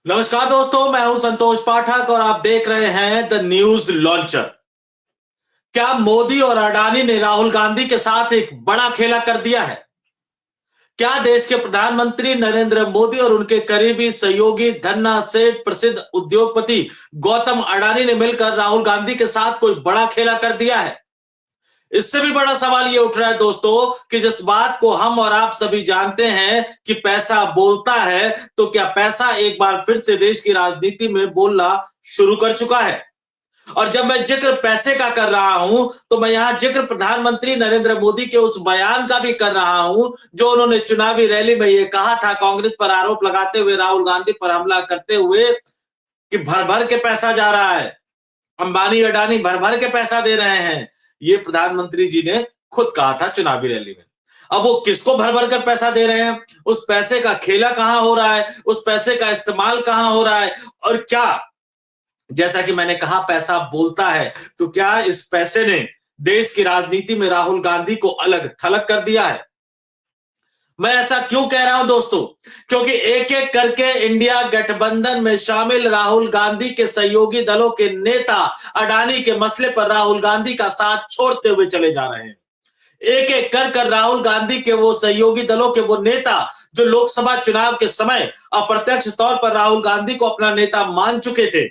नमस्कार दोस्तों, मैं हूं संतोष पाठक और आप देख रहे हैं द न्यूज लॉन्चर। क्या मोदी और अडानी ने राहुल गांधी के साथ एक बड़ा खेला कर दिया है? क्या देश के प्रधानमंत्री नरेंद्र मोदी और उनके करीबी सहयोगी धन्ना सेठ प्रसिद्ध उद्योगपति गौतम अडानी ने मिलकर राहुल गांधी के साथ कोई बड़ा खेला कर दिया है? इससे भी बड़ा सवाल ये उठ रहा है दोस्तों कि जिस बात को हम और आप सभी जानते हैं कि पैसा बोलता है, तो क्या पैसा एक बार फिर से देश की राजनीति में बोलना शुरू कर चुका है? और जब मैं जिक्र पैसे का कर रहा हूं, तो मैं यहां जिक्र प्रधानमंत्री नरेंद्र मोदी के उस बयान का भी कर रहा हूं जो उन्होंने चुनावी रैली में ये कहा था, कांग्रेस पर आरोप लगाते हुए, राहुल गांधी पर हमला करते हुए, कि भर भर के पैसा जा रहा है, अंबानी अडानी भर भर के पैसा दे रहे हैं। ये प्रधानमंत्री जी ने खुद कहा था चुनावी रैली में। अब वो किसको भर भर कर पैसा दे रहे हैं, उस पैसे का खेला कहां हो रहा है, उस पैसे का इस्तेमाल कहां हो रहा है, और क्या, जैसा कि मैंने कहा पैसा बोलता है, तो क्या इस पैसे ने देश की राजनीति में राहुल गांधी को अलग थलग कर दिया है? मैं ऐसा क्यों कह रहा हूं दोस्तों? क्योंकि एक एक करके इंडिया गठबंधन में शामिल राहुल गांधी के सहयोगी दलों के नेता अडानी के मसले पर राहुल गांधी का साथ छोड़ते हुए चले जा रहे हैं। एक एक कर राहुल गांधी के वो सहयोगी दलों के वो नेता जो लोकसभा चुनाव के समय अप्रत्यक्ष तौर पर राहुल गांधी को अपना नेता मान चुके थे,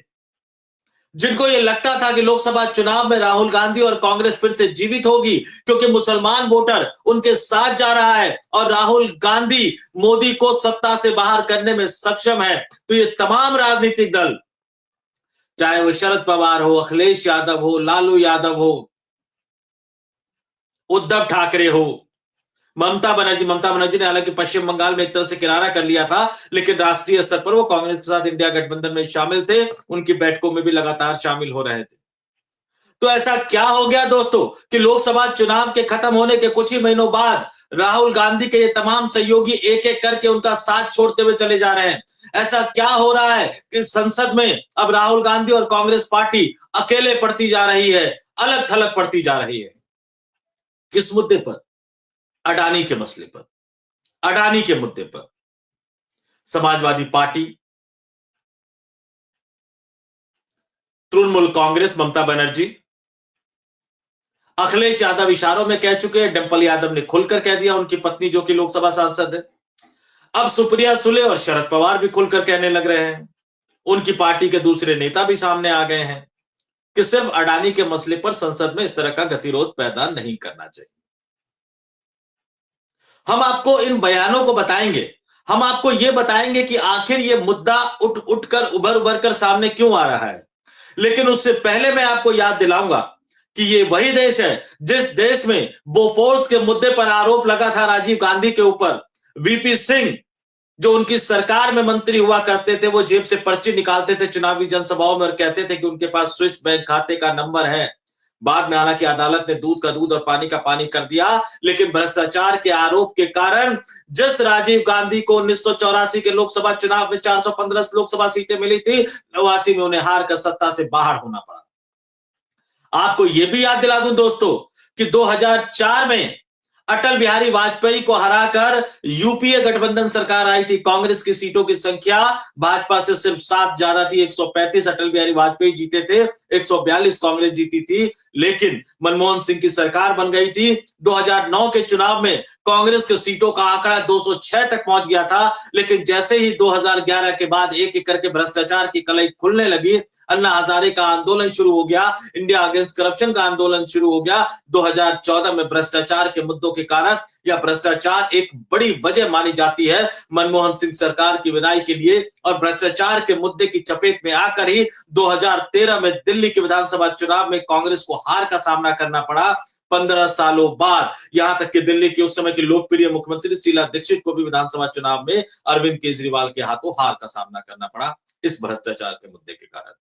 जिनको ये लगता था कि लोकसभा चुनाव में राहुल गांधी और कांग्रेस फिर से जीवित होगी क्योंकि मुसलमान वोटर उनके साथ जा रहा है और राहुल गांधी मोदी को सत्ता से बाहर करने में सक्षम है, तो ये तमाम राजनीतिक दल, चाहे वो शरद पवार हो, अखिलेश यादव हो, लालू यादव हो, उद्धव ठाकरे हो, ममता बनर्जी ने हालांकि पश्चिम बंगाल में एक तरह से किनारा कर लिया था, लेकिन राष्ट्रीय स्तर पर वो कांग्रेस के साथ इंडिया गठबंधन में शामिल थे, उनकी बैठकों में भी लगातार शामिल हो रहे थे। तो ऐसा क्या हो गया दोस्तों कि लोकसभा चुनाव के खत्म होने के कुछ ही महीनों बाद राहुल गांधी के ये तमाम सहयोगी एक एक करके उनका साथ छोड़ते हुए चले जा रहे हैं? ऐसा क्या हो रहा है कि संसद में अब राहुल गांधी और कांग्रेस पार्टी अकेले पड़ती जा रही है, अलग थलग पड़ती जा रही है? किस मुद्दे पर? अडानी के मसले पर, अडानी के मुद्दे पर। समाजवादी पार्टी, तृणमूल कांग्रेस, ममता बनर्जी, अखिलेश यादव इशारों में कह चुके हैं, डिंपल यादव ने खुलकर कह दिया, उनकी पत्नी जो कि लोकसभा सांसद है। अब सुप्रिया सुले और शरद पवार भी खुलकर कहने लग रहे हैं, उनकी पार्टी के दूसरे नेता भी सामने आ गए हैं कि सिर्फ अडानी के मसले पर संसद में इस तरह का गतिरोध पैदा नहीं करना चाहिए। हम आपको इन बयानों को बताएंगे, हम आपको यह बताएंगे कि आखिर यह मुद्दा उठ उठकर उभर उभर कर सामने क्यों आ रहा है। लेकिन उससे पहले मैं आपको याद दिलाऊंगा कि ये वही देश है जिस देश में बोफोर्स के मुद्दे पर आरोप लगा था राजीव गांधी के ऊपर। वीपी सिंह जो उनकी सरकार में मंत्री हुआ करते थे, वो जेब से पर्ची निकालते थे चुनावी जनसभाओं में और कहते थे कि उनके पास स्विस बैंक खाते का नंबर है। बाद में हालांकि अदालत ने दूध का दूध और पानी का पानी कर दिया, लेकिन भ्रष्टाचार के आरोप के कारण जिस राजीव गांधी को 1984 के लोकसभा चुनाव में 415 लोकसभा सीटें मिली थी, 89 में उन्हें हार कर सत्ता से बाहर होना पड़ा। आपको यह भी याद दिला दूं दोस्तों कि 2004 में अटल बिहारी वाजपेयी को हराकर यूपीए गठबंधन सरकार आई थी। कांग्रेस की सीटों की संख्या भाजपा से सिर्फ 7 ज्यादा थी, 135 अटल बिहारी वाजपेयी जीते थे, 142 कांग्रेस जीती थी। लेकिन मनमोहन सिंह की सरकार बन गई थी। 2009 के चुनाव में कांग्रेस के सीटों का आंकड़ा 206 तक पहुंच गया था, लेकिन जैसे ही 2011 के बाद एक एक करके भ्रष्टाचार की कलई खुलने लगी, अन्ना हजारे का आंदोलन शुरू हो गया, इंडिया अगेंस्ट करप्शन का आंदोलन शुरू हो गया। 2014 में भ्रष्टाचार के मुद्दों के कारण, या भ्रष्टाचार एक बड़ी वजह मानी जाती है मनमोहन सिंह सरकार की विदाई के लिए, और भ्रष्टाचार के मुद्दे की चपेट में आकर ही 2013 में दिल्ली के विधानसभा चुनाव में कांग्रेस को हार का सामना करना पड़ा। 15 सालों बाद, यहां तक कि दिल्ली के उस समय की लोकप्रिय मुख्यमंत्री शीला दीक्षित को भी विधानसभा चुनाव में अरविंद केजरीवाल के हाथों हार का सामना करना पड़ा इस भ्रष्टाचार के मुद्दे के कारण।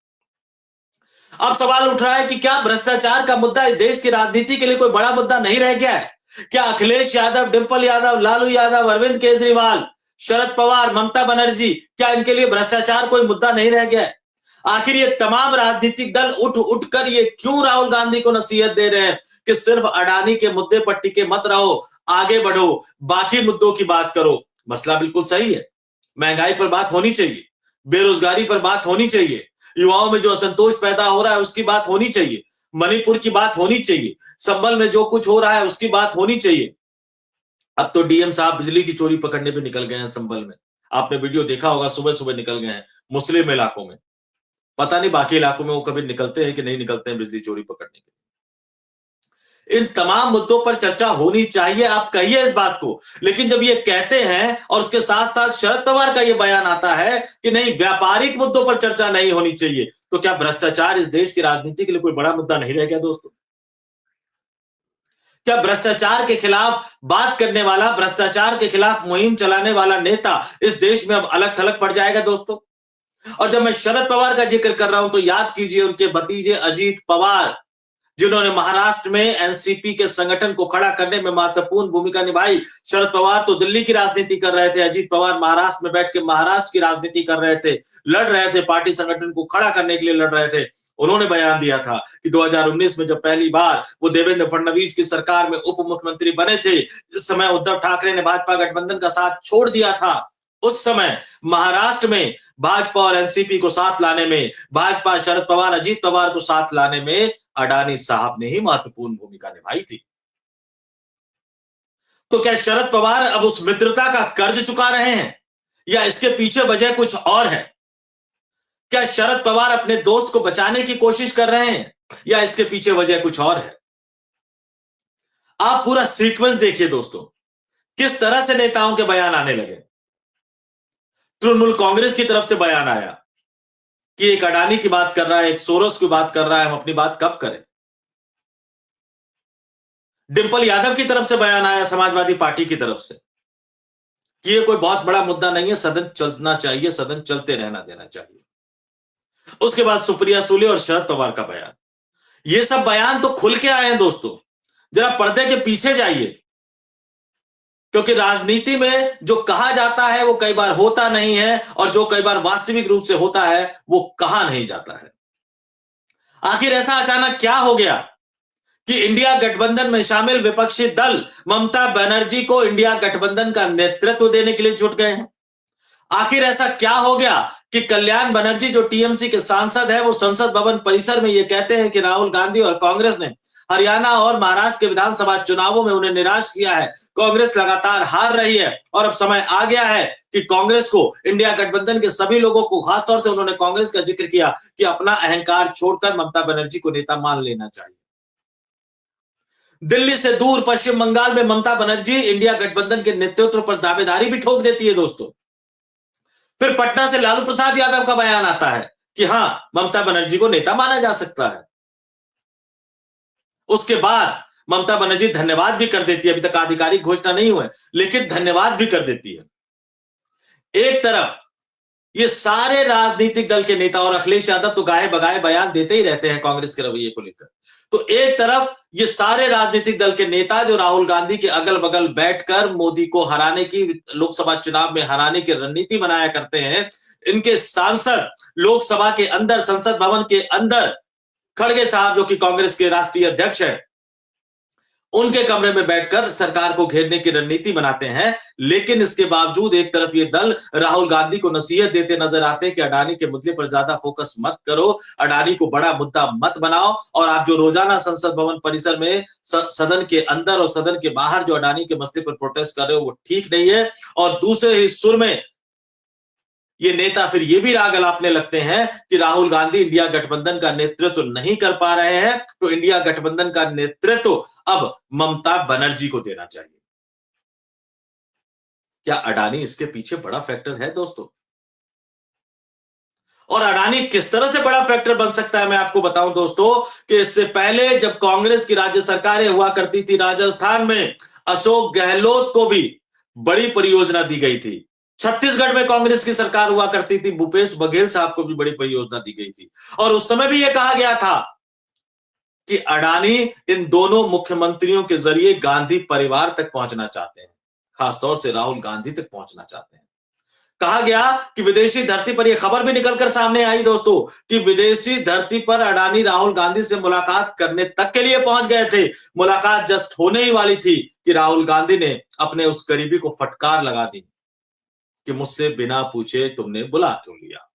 अब सवाल उठ रहा है कि क्या भ्रष्टाचार का मुद्दा इस देश की राजनीति के लिए कोई बड़ा मुद्दा नहीं रह गया है? क्या अखिलेश यादव, डिंपल यादव, लालू यादव, अरविंद केजरीवाल, शरद पवार, ममता बनर्जी, क्या इनके लिए भ्रष्टाचार कोई मुद्दा नहीं रह गया है? आखिर ये तमाम राजनीतिक दल उठ उठकर ये क्यों राहुल गांधी को नसीहत दे रहे हैं कि सिर्फ अडानी के मुद्दे पर टिके मत रहो, आगे बढ़ो, बाकी मुद्दों की बात करो? मसला बिल्कुल सही है, महंगाई पर बात होनी चाहिए, बेरोजगारी पर बात होनी चाहिए, युवाओं में जो असंतोष पैदा हो रहा है उसकी बात होनी चाहिए, मणिपुर की बात होनी चाहिए, संभल में जो कुछ हो रहा है उसकी बात होनी चाहिए। अब तो डीएम साहब बिजली की चोरी पकड़ने पे निकल गए हैं संभल में। आपने वीडियो देखा होगा, सुबह-सुबह निकल गए हैं मुस्लिम इलाकों में। पता नहीं बाकी इलाकों में वो कभी निकलते हैं कि नहीं निकलते हैं बिजली चोरी पकड़ने के लिए। इन तमाम मुद्दों पर चर्चा होनी चाहिए, आप कहिए इस बात को। लेकिन जब ये कहते हैं और उसके साथ-साथ शरद पवार का ये बयान आता है कि नहीं व्यापारिक मुद्दों पर चर्चा नहीं होनी चाहिए, तो क्या भ्रष्टाचार इस देश की राजनीति के लिए कोई बड़ा मुद्दा नहीं रह गया दोस्तों? क्या भ्रष्टाचार के खिलाफ बात करने वाला, भ्रष्टाचार के खिलाफ मुहिम चलाने वाला नेता इस देश में अब अलग-थलग पड़ जाएगा दोस्तों? और जब मैं शरद पवार का जिक्र कर रहा हूं तो याद कीजिए उनके भतीजे अजीत पवार, जिन्होंने महाराष्ट्र में एनसीपी के संगठन को खड़ा करने में महत्वपूर्ण भूमिका निभाई। शरद पवार तो दिल्ली की राजनीति कर रहे थे, अजीत पवार महाराष्ट्र में बैठ के महाराष्ट्र की राजनीति कर रहे थे, लड़ रहे थे, पार्टी संगठन को खड़ा करने के लिए लड़ रहे थे। उन्होंने बयान दिया था कि 2019 में जब पहली बार वो देवेंद्र फडणवीस की सरकार में उप मुख्यमंत्री बने थे, इस समय उद्धव ठाकरे ने भाजपा गठबंधन का साथ छोड़ दिया था। उस समय महाराष्ट्र में भाजपा और एनसीपी को साथ लाने में, भाजपा शरद पवार अजीत पवार को साथ लाने में अडानी साहब ने ही महत्वपूर्ण भूमिका निभाई थी। तो क्या शरद पवार अब उस मित्रता का कर्ज चुका रहे हैं या इसके पीछे वजह कुछ और है? क्या शरद पवार अपने दोस्त को बचाने की कोशिश कर रहे हैं या इसके पीछे वजह कुछ और है? आप पूरा सीक्वेंस देखिए दोस्तों, किस तरह से नेताओं के बयान आने लगे। तृणमूल कांग्रेस की तरफ से बयान आया कि एक अडानी की बात कर रहा है, एक सोरोस की बात कर रहा है, हम अपनी बात कब करें। डिंपल यादव की तरफ से बयान आया समाजवादी पार्टी की तरफ से कि ये कोई बहुत बड़ा मुद्दा नहीं है, सदन चलना चाहिए, सदन चलते रहना देना चाहिए। उसके बाद सुप्रिया सुले और शरद पवार का बयान, ये सब बयान तो खुल के आए हैं दोस्तों। जरा पर्दे के पीछे जाइए, क्योंकि राजनीति में जो कहा जाता है वो कई बार होता नहीं है और जो कई बार वास्तविक रूप से होता है वो कहा नहीं जाता है। आखिर ऐसा अचानक क्या हो गया कि इंडिया गठबंधन में शामिल विपक्षी दल ममता बनर्जी को इंडिया गठबंधन का नेतृत्व देने के लिए जुट गए हैं? आखिर ऐसा क्या हो गया कि कल्याण बनर्जी जो टीएमसी के सांसद है वो संसद भवन परिसर में ये कहते हैं कि राहुल गांधी और कांग्रेस ने हरियाणा और महाराष्ट्र के विधानसभा चुनावों में उन्हें निराश किया है, कांग्रेस लगातार हार रही है और अब समय आ गया है कि कांग्रेस को, इंडिया गठबंधन के सभी लोगों को, खासतौर से उन्होंने कांग्रेस का जिक्र किया कि अपना अहंकार छोड़कर ममता बनर्जी को नेता मान लेना चाहिए। दिल्ली से दूर पश्चिम बंगाल में ममता बनर्जी इंडिया गठबंधन के नेतृत्व पर दावेदारी भी ठोक देती है दोस्तों। फिर पटना से लालू प्रसाद यादव का बयान आता है कि हां, ममता बनर्जी को नेता माना जा सकता है। उसके बाद ममता बनर्जी धन्यवाद भी कर देती है, अभी तक आधिकारिक घोषणा नहीं हुआ है, लेकिन धन्यवाद भी कर देती है। एक तरफ ये सारे राजनीतिक दल के नेता और अखिलेश यादव तो गाए बगाए बयान देते ही रहते हैं कांग्रेस के रवैये को लेकर, तो एक तरफ ये सारे राजनीतिक दल के नेता जो राहुल गांधी के अगल बगल बैठकर मोदी को हराने की, लोकसभा चुनाव में हराने की रणनीति बनाया करते हैं, इनके सांसद लोकसभा के अंदर, संसद भवन के अंदर खड़गे साहब जो कि कांग्रेस के राष्ट्रीय अध्यक्ष हैं, उनके कमरे में बैठकर सरकार को घेरने की रणनीति बनाते हैं। लेकिन इसके बावजूद एक तरफ ये दल राहुल गांधी को नसीहत देते नजर आते हैं कि अडानी के मुद्दे पर ज्यादा फोकस मत करो, अडानी को बड़ा मुद्दा मत बनाओ, और आप जो रोजाना संसद भवन परिसर में सदन के अंदर और सदन के बाहर जो अडानी के मसले पर प्रोटेस्ट कर रहे हो वो ठीक नहीं है। और दूसरे ही सुर में ये नेता फिर ये भी राग अलापने लगते हैं कि राहुल गांधी इंडिया गठबंधन का नेतृत्व नहीं कर पा रहे हैं, तो इंडिया गठबंधन का नेतृत्व अब ममता बनर्जी को देना चाहिए। क्या अडानी इसके पीछे बड़ा फैक्टर है दोस्तों? और अडानी किस तरह से बड़ा फैक्टर बन सकता है मैं आपको बताऊं दोस्तों कि इससे पहले जब कांग्रेस की राज्य सरकारें हुआ करती थी राजस्थान में, अशोक गहलोत को भी बड़ी परियोजना दी गई थी। छत्तीसगढ़ में कांग्रेस की सरकार हुआ करती थी, भूपेश बघेल साहब को भी बड़ी परियोजना दी गई थी और उस समय भी यह कहा गया था कि अडानी इन दोनों मुख्यमंत्रियों के जरिए गांधी परिवार तक पहुंचना चाहते हैं, खासतौर से राहुल गांधी तक पहुंचना चाहते हैं। कहा गया कि विदेशी धरती पर यह खबर भी निकलकर सामने आई दोस्तों कि विदेशी धरती पर अडानी राहुल गांधी से मुलाकात करने तक के लिए पहुंच गए थे। मुलाकात जस्ट होने ही वाली थी कि राहुल गांधी ने अपने उस करीबी को फटकार लगा दी कि मुझसे बिना पूछे तुमने बुला क्यों लिया।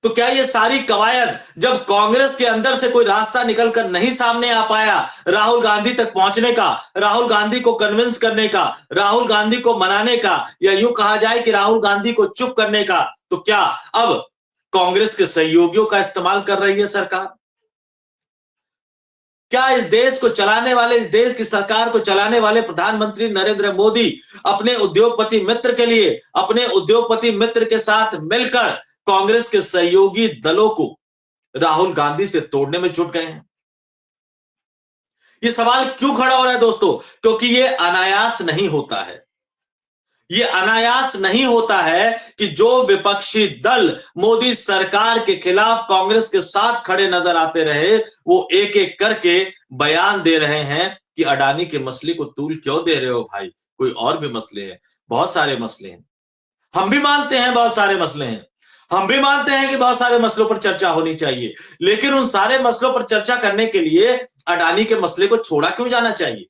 तो क्या ये सारी कवायद जब कांग्रेस के अंदर से कोई रास्ता निकलकर नहीं सामने आ पाया राहुल गांधी तक पहुंचने का, राहुल गांधी को कन्विंस करने का, राहुल गांधी को मनाने का, या यूं कहा जाए कि राहुल गांधी को चुप करने का, तो क्या अब कांग्रेस के सहयोगियों का इस्तेमाल कर रही है सरकार? क्या इस देश को चलाने वाले, इस देश की सरकार को चलाने वाले प्रधानमंत्री नरेंद्र मोदी अपने उद्योगपति मित्र के लिए, अपने उद्योगपति मित्र के साथ मिलकर कांग्रेस के सहयोगी दलों को राहुल गांधी से तोड़ने में जुट गए हैं? ये सवाल क्यों खड़ा हो रहा है दोस्तों? क्योंकि ये अनायास नहीं होता है। ये अनायास नहीं होता है कि जो विपक्षी दल मोदी सरकार के खिलाफ कांग्रेस के साथ खड़े नजर आते रहे, वो एक एक करके बयान दे रहे हैं कि अडानी के मसले को तूल क्यों दे रहे हो भाई, कोई और भी मसले हैं, बहुत सारे मसले हैं। हम भी मानते हैं बहुत सारे मसले हैं, हम भी मानते हैं कि बहुत सारे मसलों पर चर्चा होनी चाहिए, लेकिन उन सारे मसलों पर चर्चा करने के लिए अडानी के मसले को छोड़ा क्यों जाना चाहिए?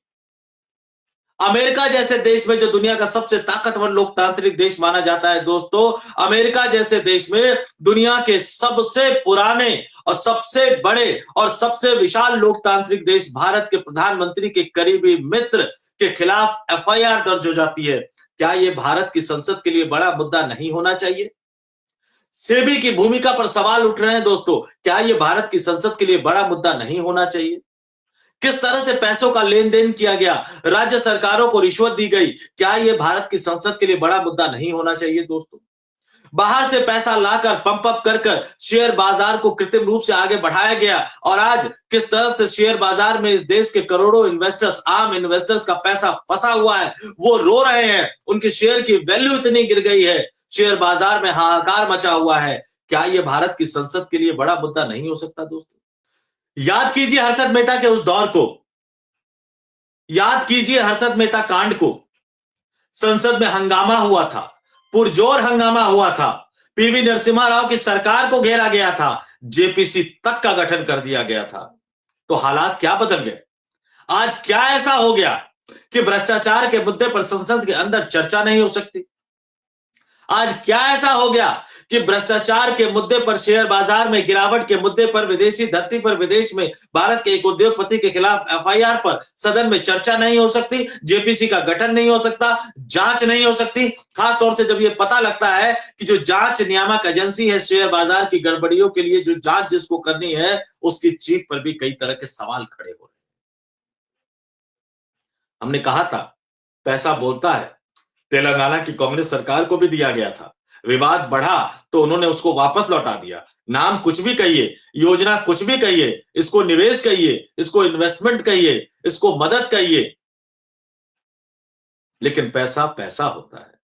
अमेरिका जैसे देश में, जो दुनिया का सबसे ताकतवर लोकतांत्रिक देश माना जाता है दोस्तों, अमेरिका जैसे देश में दुनिया के सबसे पुराने और सबसे बड़े और सबसे विशाल लोकतांत्रिक देश भारत के प्रधानमंत्री के करीबी मित्र के खिलाफ एफआईआर दर्ज हो जाती है। क्या यह भारत की संसद के लिए बड़ा मुद्दा नहीं होना चाहिए? सेबी की भूमिका पर सवाल उठ रहे हैं दोस्तों, क्या यह भारत की संसद के लिए बड़ा मुद्दा नहीं होना चाहिए? किस तरह से पैसों का लेन देन किया गया, राज्य सरकारों को रिश्वत दी गई, क्या यह भारत की संसद के लिए बड़ा मुद्दा नहीं होना चाहिए दोस्तों? बाहर से पैसा लाकर पंप अप कर कर शेयर बाजार को कृत्रिम रूप से आगे बढ़ाया गया, और आज किस तरह से शेयर बाजार में इस देश के करोड़ों इन्वेस्टर्स, आम इन्वेस्टर्स का पैसा फंसा हुआ है, वो रो रहे हैं, उनके शेयर की वैल्यू इतनी गिर गई है, शेयर बाजार में हाहाकार मचा हुआ है। क्या यह भारत की संसद के लिए बड़ा मुद्दा नहीं हो सकता दोस्तों? याद कीजिए हर्षद मेहता के उस दौर को, याद कीजिए हर्षद मेहता कांड को। संसद में हंगामा हुआ था, पुरजोर हंगामा हुआ था, पीवी नरसिम्हा राव की सरकार को घेरा गया था, जेपीसी तक का गठन कर दिया गया था। तो हालात क्या बदल गए? आज क्या ऐसा हो गया कि भ्रष्टाचार के मुद्दे पर संसद के अंदर चर्चा नहीं हो सकती? आज क्या ऐसा हो गया कि भ्रष्टाचार के मुद्दे पर, शेयर बाजार में गिरावट के मुद्दे पर, विदेशी धरती पर, विदेश में भारत के एक उद्योगपति के खिलाफ एफआईआर पर सदन में चर्चा नहीं हो सकती, जेपीसी का गठन नहीं हो सकता, जांच नहीं हो सकती? खास तौर से जब यह पता लगता है कि जो जांच नियामक एजेंसी है शेयर बाजार की गड़बड़ियों के लिए, जो जांच जिसको करनी है, उसकी चीफ पर भी कई तरह के सवाल खड़े हो रहे हैं। हमने कहा था पैसा बोलता है, तेलंगाना की कांग्रेस सरकार को भी दिया गया था, विवाद बढ़ा तो उन्होंने उसको वापस लौटा दिया। नाम कुछ भी कहिए, योजना कुछ भी कहिए, इसको निवेश कहिए, इसको इन्वेस्टमेंट कहिए, इसको मदद कहिए, लेकिन पैसा पैसा होता है।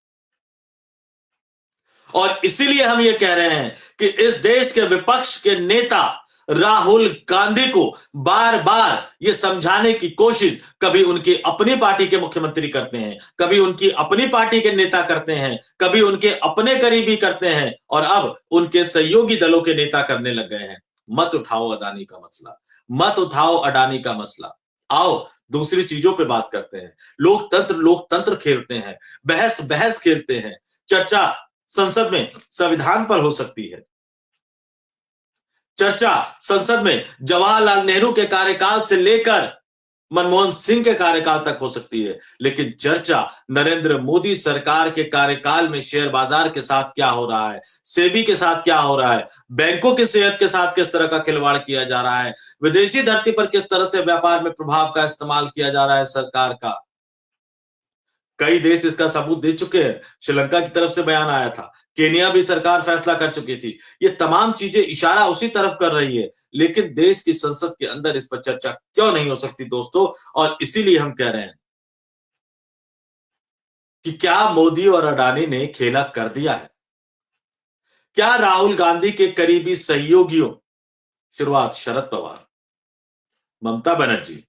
और इसीलिए हम ये कह रहे हैं कि इस देश के विपक्ष के नेता राहुल गांधी को बार बार ये समझाने की कोशिश कभी उनकी अपनी पार्टी के मुख्यमंत्री करते हैं, कभी उनकी अपनी पार्टी के नेता करते हैं, कभी उनके अपने करीबी करते हैं, और अब उनके सहयोगी दलों के नेता करने लग गए हैं। मत उठाओ अडानी का मसला, मत उठाओ अडानी का मसला, आओ दूसरी चीजों पे बात करते हैं। लोकतंत्र लोकतंत्र खेलते हैं, बहस बहस खेलते हैं, चर्चा संसद में संविधान पर हो सकती है, चर्चा संसद में जवाहरलाल नेहरू के कार्यकाल से लेकर मनमोहन सिंह के कार्यकाल तक हो सकती है, लेकिन चर्चा नरेंद्र मोदी सरकार के कार्यकाल में शेयर बाजार के साथ क्या हो रहा है, सेबी के साथ क्या हो रहा है, बैंकों की सेहत के साथ किस तरह का खिलवाड़ किया जा रहा है, विदेशी धरती पर किस तरह से व्यापार में प्रभाव का इस्तेमाल किया जा रहा है सरकार का। कई देश इसका सबूत दे चुके हैं, श्रीलंका की तरफ से बयान आया था, केनिया भी सरकार फैसला कर चुकी थी। ये तमाम चीजें इशारा उसी तरफ कर रही है, लेकिन देश की संसद के अंदर इस पर चर्चा क्यों नहीं हो सकती दोस्तों? और इसीलिए हम कह रहे हैं कि क्या मोदी और अडानी ने खेला कर दिया है? क्या राहुल गांधी के करीबी सहयोगियों, शुरुआत शरद पवार, ममता बनर्जी,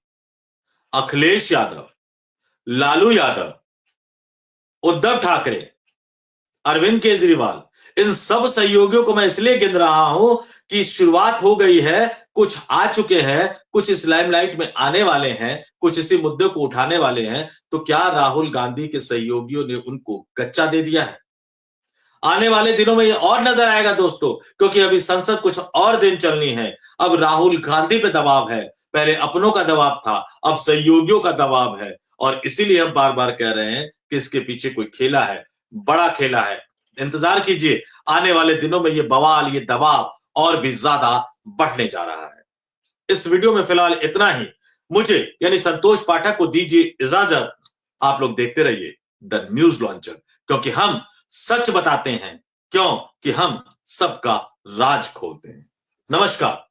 अखिलेश यादव, लालू यादव, उद्धव ठाकरे, अरविंद केजरीवाल, इन सब सहयोगियों को मैं इसलिए गिन रहा हूं कि शुरुआत हो गई है, कुछ आ चुके हैं, कुछ इस लाइमलाइट में आने वाले हैं, कुछ इसी मुद्दे को उठाने वाले हैं। तो क्या राहुल गांधी के सहयोगियों ने उनको कच्चा दे दिया है? आने वाले दिनों में ये और नजर आएगा दोस्तों, क्योंकि अभी संसद कुछ और दिन चलनी है। अब राहुल गांधी पे दबाव है, पहले अपनों का दबाव था, अब सहयोगियों का दबाव है। और इसीलिए हम बार बार कह रहे हैं कि इसके पीछे कोई खेला है, बड़ा खेला है। इंतजार कीजिए, आने वाले दिनों में ये बवाल, ये दबाव और भी ज्यादा बढ़ने जा रहा है। इस वीडियो में फिलहाल इतना ही। मुझे यानी संतोष पाठक को दीजिए इजाजत। आप लोग देखते रहिए द न्यूज लॉन्चर, क्योंकि हम सच बताते हैं, क्यों कि हम सबका राज खोलते हैं। नमस्कार।